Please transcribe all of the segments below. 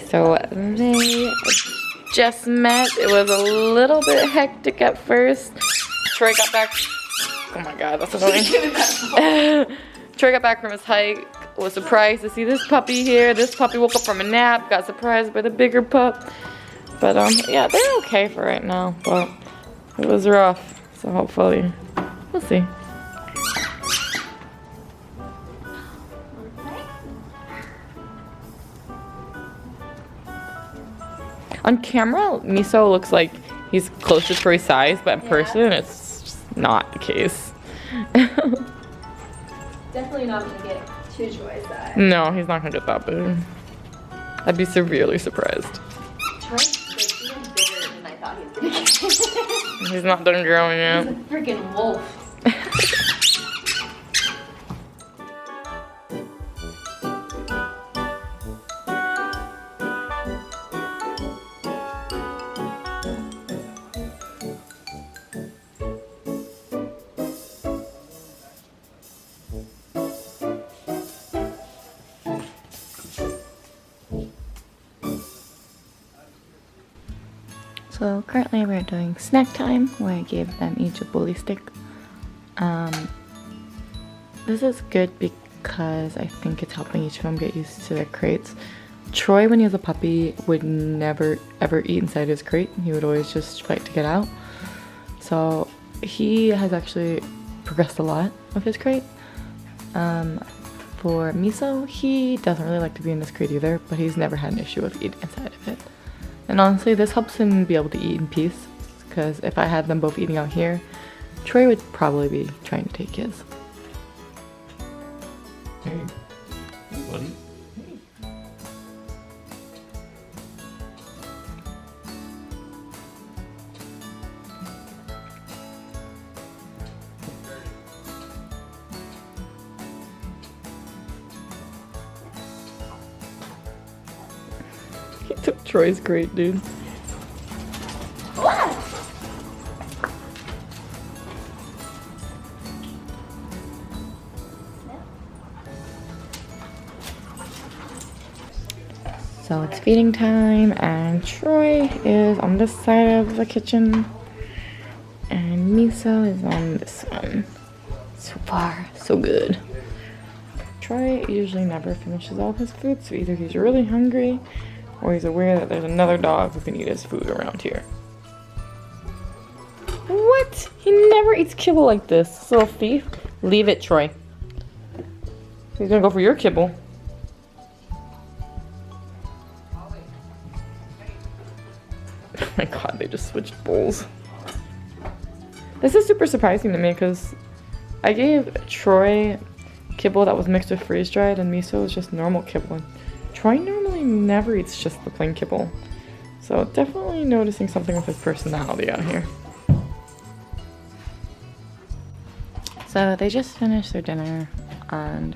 So they just met. It was a little bit hectic at first. Troy got back. Oh my god, that's annoying. Troy got back from his hike. Was surprised to see this puppy here. This puppy woke up from a nap. Got surprised by the bigger pup. But yeah, they're okay for right now. But it was rough. So hopefully, we'll see. On camera, Miso looks like he's close to Troy's size, but in person, it's just not the case. Definitely not gonna get to Troy's size. No, he's not gonna get that big. I'd be severely surprised. Troy's even bigger than I thought he was gonna get. He's not done growing yet. He's a freaking wolf. So currently we're doing snack time where I gave them each a bully stick. This is good because I think it's helping each of them get used to their crates. Troy, when he was a puppy, would never ever eat inside his crate. He would always just fight to get out. So he has actually progressed a lot with his crate. For Miso, he doesn't really like to be in this crate either, but he's never had an issue with eating inside of it. And honestly, this helps him be able to eat in peace, because if I had them both eating out here, Troy would probably be trying to take his. Hey, buddy. Troy's great, dude. So it's feeding time, and Troy is on this side of the kitchen, and Miso is on this one. So far, so good. Troy usually never finishes all of his food, so either he's really hungry or he's aware that there's another dog who can eat his food around here. What? He never eats kibble like this. This little thief. Leave it, Troy. He's gonna go for your kibble. Oh my god, they just switched bowls. This is super surprising to me because I gave Troy kibble that was mixed with freeze-dried, and Miso was just normal kibble. Troy normally never eats just the plain kibble. So definitely noticing something with his personality out here. So they just finished their dinner, and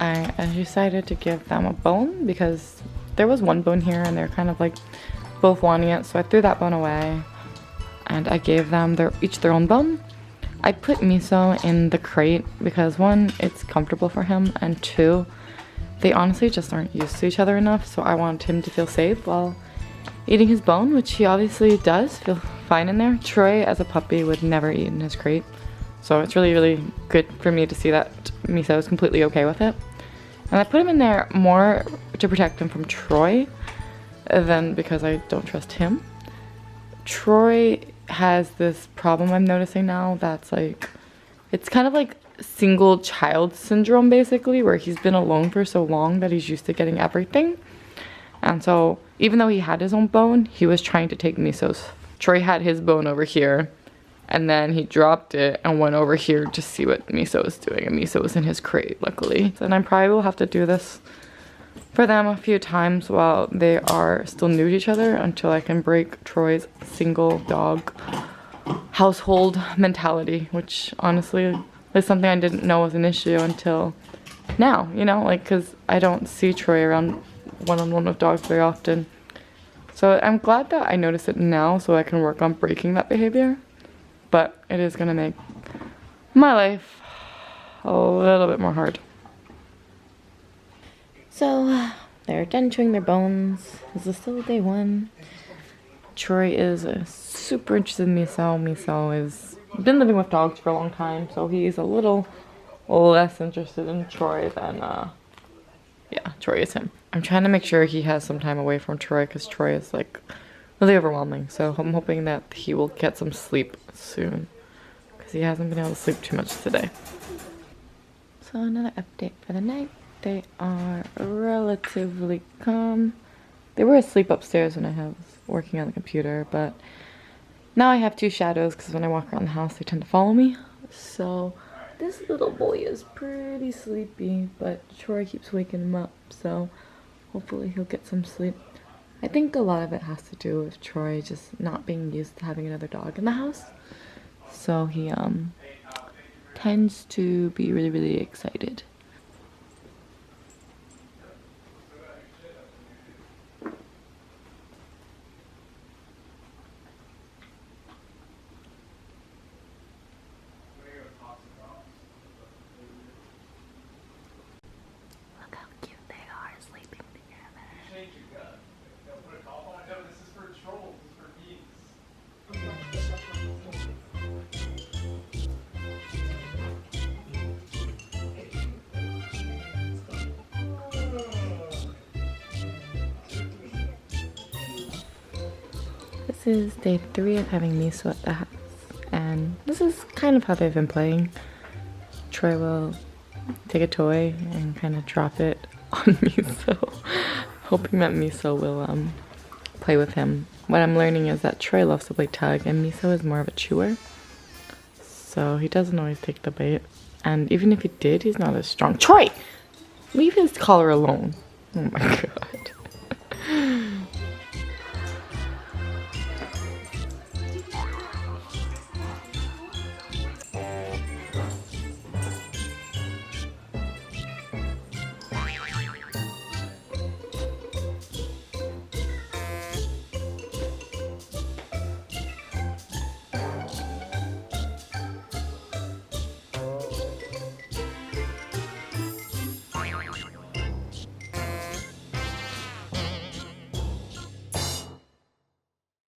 I decided to give them a bone because there was one bone here and they're kind of like both wanting it. So I threw that bone away and I gave them each their own bone. I put Miso in the crate because one, it's comfortable for him, and two, they honestly just aren't used to each other enough, so I want him to feel safe while eating his bone, which he obviously does feel fine in there. Troy, as a puppy, would never eat in his crate, so it's really, really good for me to see that Miso is completely okay with it. And I put him in there more to protect him from Troy than because I don't trust him. Troy has this problem I'm noticing now that's like, it's kind of like single child syndrome basically, where he's been alone for so long that he's used to getting everything. And so even though he had his own bone, he was trying to take Miso's. Troy had his bone over here and then he dropped it and went over here to see what Miso was doing, and Miso was in his crate, luckily. And I probably will have to do this for them a few times while they are still new to each other until I can break Troy's single dog household mentality, which honestly is something I didn't know was an issue until now, you know, like, because I don't see Troy around one-on-one with dogs very often. So I'm glad that I noticed it now so I can work on breaking that behavior, but it is going to make my life a little bit more hard. So they're done chewing their bones. This is still day one. Troy is super interested in Miso. Miso has been living with dogs for a long time, so he's a little less interested in Troy than, yeah, Troy is him. I'm trying to make sure he has some time away from Troy because Troy is like really overwhelming. So I'm hoping that he will get some sleep soon because he hasn't been able to sleep too much today. So another update for the night. They are relatively calm. They were asleep upstairs when I was working on the computer, but now I have two shadows because when I walk around the house they tend to follow me. So this little boy is pretty sleepy, but Troy keeps waking him up, so hopefully he'll get some sleep. I think a lot of it has to do with Troy just not being used to having another dog in the house. So he tends to be really, really excited. Look how cute they are sleeping together. This is day 3 of having Miso at the house, and this is kind of how they've been playing. Troy will take a toy and kind of drop it on Miso, hoping that Miso will play with him. What I'm learning is that Troy loves to play tug and Miso is more of a chewer, so he doesn't always take the bait, and even if he did, he's not as strong. Troy! Leave his collar alone. Oh my god.